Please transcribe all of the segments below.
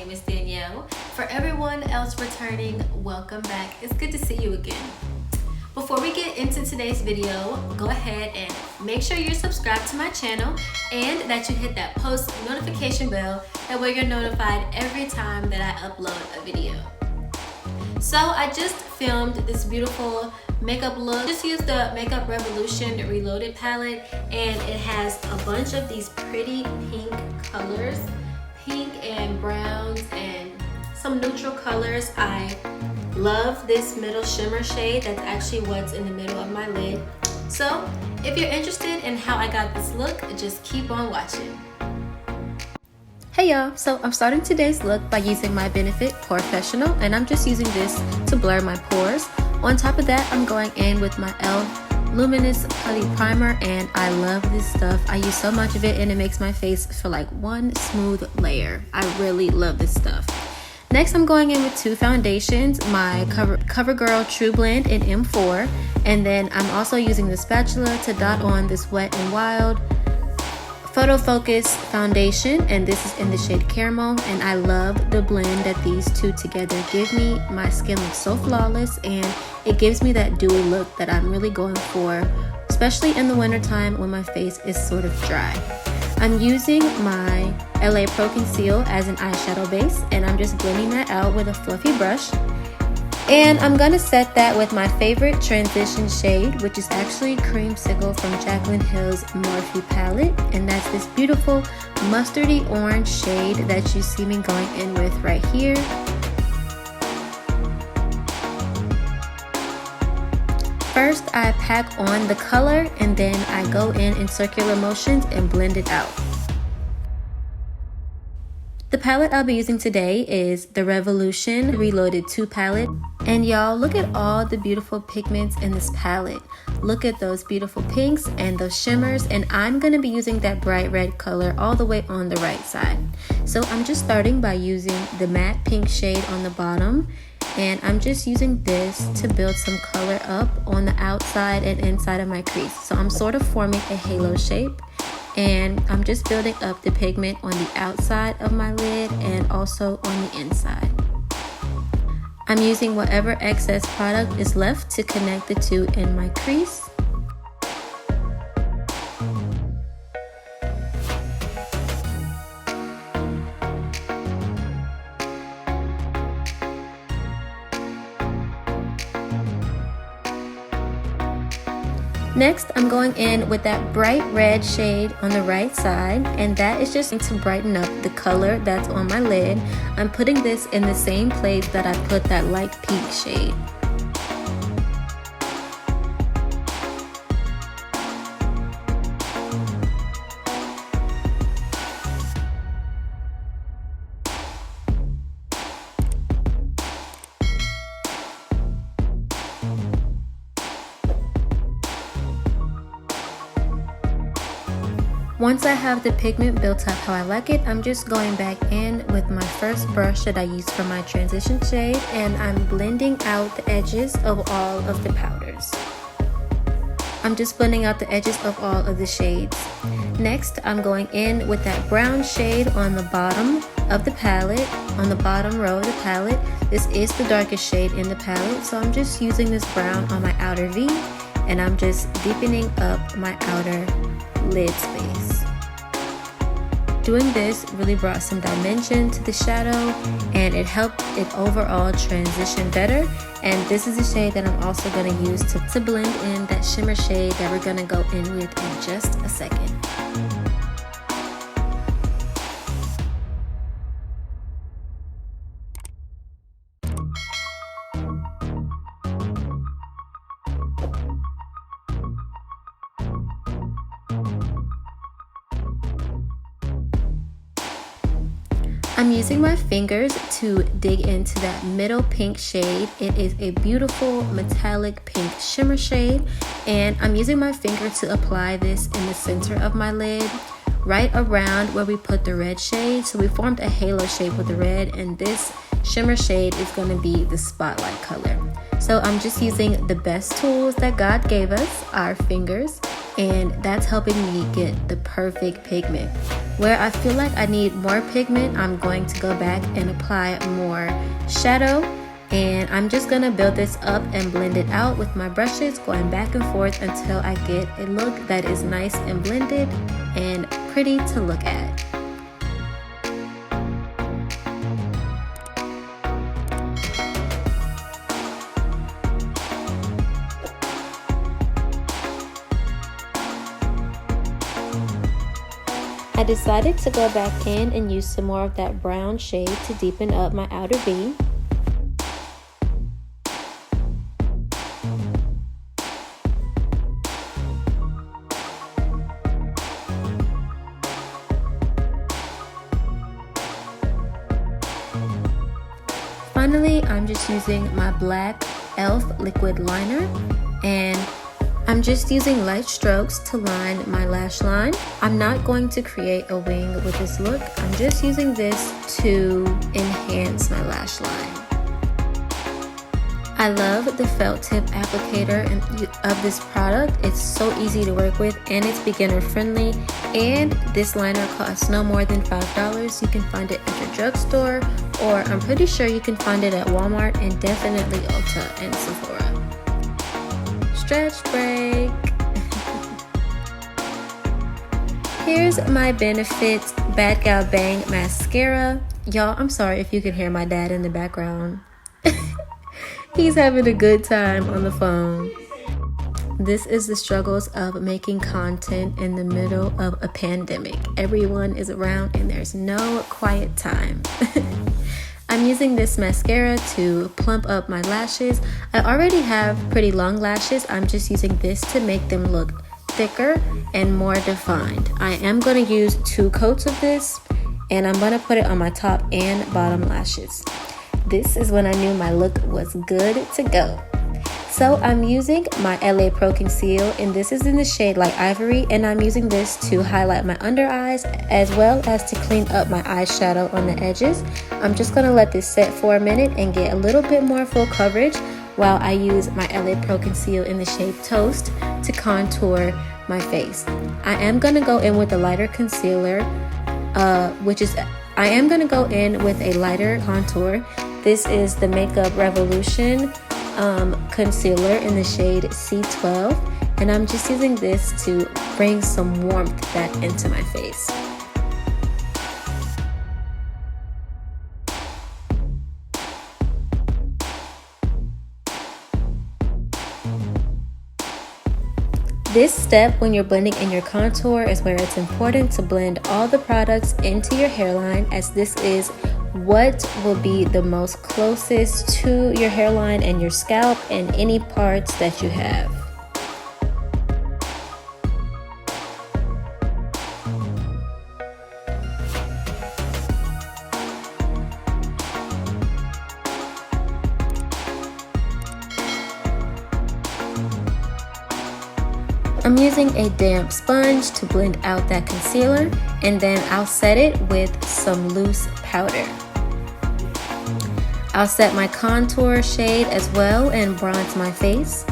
name is Danielle. For everyone else returning, welcome back. It's good to see you again. Before we get into today's video, go ahead and make sure you're subscribed to my channel and that you hit that post notification bell. That way you're notified every time that I upload a video. So I just filmed this beautiful makeup look. Just used the Makeup Revolution Reloaded palette, and it has a bunch of these pretty pink colors, pink and browns and some neutral colors. I love this middle shimmer shade. That's actually what's in the middle of my lid. So if you're interested in how I got this look, just keep on watching. Hey y'all, so I'm starting today's look by using my Benefit Porefessional, and I'm just using this to blur my pores. On top of that, I'm going in with my e.l.f. Luminous Putty Primer, and I love this stuff. I use so much of it and it makes my face feel like one smooth layer. I really love this stuff. Next, I'm going in with two foundations, my Covergirl Trublend in M4, and then I'm also using the spatula to dot on this Wet n Wild Photofocus foundation, and this is in the shade Caramel, and I love the blend that these two together give me. My skin looks so flawless and it gives me that dewy look that I'm really going for, especially in the wintertime when my face is sort of dry. I'm using my LA ProConceal as an eyeshadow base, and I'm just blending that out with a fluffy brush. And I'm gonna set that with my favorite transition shade, which is actually Creamsicle from Jaclyn Hill's Morphe palette. And that's this beautiful mustardy orange shade that you see me going in with right here. First, I pack on the color, and then I go in circular motions and blend it out. The palette I'll be using today is the Revolution Reloaded 2 palette. And y'all, look at all the beautiful pigments in this palette. Look at those beautiful pinks and those shimmers, and I'm going to be using that bright red color all the way on the right side. So I'm just starting by using the matte pink shade on the bottom, and I'm just using this to build some color up on the outside and inside of my crease. So I'm sort of forming a halo shape, and I'm just building up the pigment on the outside of my lid and also on the inside. I'm using whatever excess product is left to connect the two in my crease. Next, I'm going in with that bright red shade on the right side, and that is just to brighten up the color that's on my lid. I'm putting this in the same place that I put that light pink shade. Once I have the pigment built up how I like it, I'm just going back in with my first brush that I used for my transition shade, and I'm blending out the edges of all of the powders. I'm just blending out the edges of all of the shades. Next, I'm going in with that brown shade on the bottom of the palette, on the bottom row of the palette. This is the darkest shade in the palette, so I'm just using this brown on my outer V, and I'm just deepening up my outer lid space. Doing this really brought some dimension to the shadow, and it helped it overall transition better. And this is the shade that I'm also going to use to blend in that shimmer shade that we're going to go in with in just a second. I'm using my fingers to dig into that middle pink shade. It is a beautiful metallic pink shimmer shade, and I'm using my finger to apply this in the center of my lid, right around where we put the red shade. So we formed a halo shape with the red, and this shimmer shade is going to be the spotlight color. So I'm just using the best tools that God gave us, our fingers, and that's helping me get the perfect pigment. Where I feel like I need more pigment, I'm going to go back and apply more shadow, and I'm just gonna build this up and blend it out with my brushes, going back and forth until I get a look that is nice and blended and pretty to look at. I decided to go back in and use some more of that brown shade to deepen up my outer V. Finally, I'm just using my black e.l.f. liquid liner, and I'm just using light strokes to line my lash line. I'm not going to create a wing with this look. I'm just using this to enhance my lash line. I love the felt tip applicator of this product. It's so easy to work with and it's beginner friendly. And this liner costs no more than $5. You can find it at your drugstore, or I'm pretty sure you can find it at Walmart and definitely Ulta and Sephora. Stretch break. Here's my Benefit Bad Gal Bang mascara. Y'all, I'm sorry if you can hear my dad in the background. He's having a good time on the phone. This is the struggles of making content in the middle of a pandemic. Everyone is around and there's no quiet time. I'm using this mascara to plump up my lashes. I already have pretty long lashes. I'm just using this to make them look thicker and more defined. I am going to use 2 coats of this, and I'm going to put it on my top and bottom lashes. This is when I knew my look was good to go. So I'm using my LA ProConceal, and this is in the shade Light Ivory, and I'm using this to highlight my under eyes as well as to clean up my eyeshadow on the edges. I'm just going to let this set for a minute and get a little bit more full coverage while I use my LA ProConceal in the shade Toast to contour my face. I am going to go in with a lighter concealer, I am going to go in with a lighter contour. This is the Makeup Revolution concealer in the shade C12, and I'm just using this to bring some warmth back into my face. This step when you're blending in your contour is where it's important to blend all the products into your hairline, as this is what will be the most closest to your hairline and your scalp and any parts that you have. I'm using a damp sponge to blend out that concealer, and then I'll set it with some loose powder. I'll set my contour shade as well and bronze my face.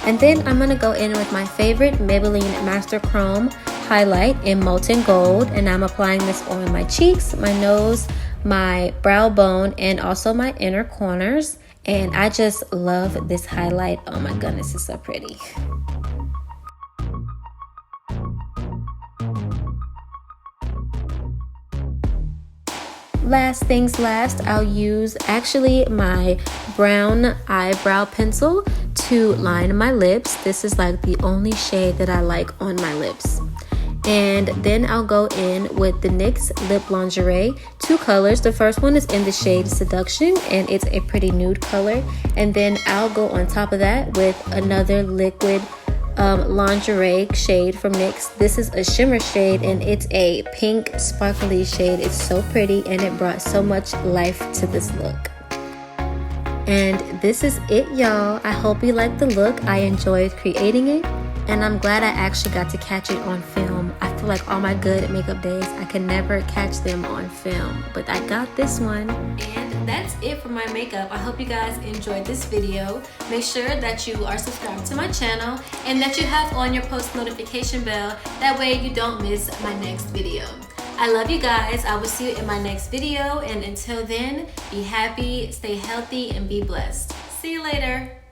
And then I'm going to go in with my favorite Maybelline Master Chrome highlight in Molten Gold, and I'm applying this on my cheeks, my nose, my brow bone, and also my inner corners. And I just love this highlight. Oh my goodness, it's so pretty. Last things last, I'll use actually my brown eyebrow pencil to line my lips. This is like the only shade that I like on my lips. And then I'll go in with the NYX Lip Lingerie, 2 colors. The first one is in the shade Seduction, and it's a pretty nude color. And then I'll go on top of that with another liquid lingerie shade from NYX. This is a shimmer shade, and it's a pink sparkly shade. It's so pretty, and it brought so much life to this look. And this is it, y'all. I hope you liked the look. I enjoyed creating it, and I'm glad I actually got to catch it on film. I feel like all my good makeup days, I can never catch them on film, but I got this one. And that's it for my makeup. I hope you guys enjoyed this video. Make sure that you are subscribed to my channel and that you have on your post notification bell. That way you don't miss my next video. I love you guys. I will see you in my next video. And until then, be happy, stay healthy, and be blessed. See you later.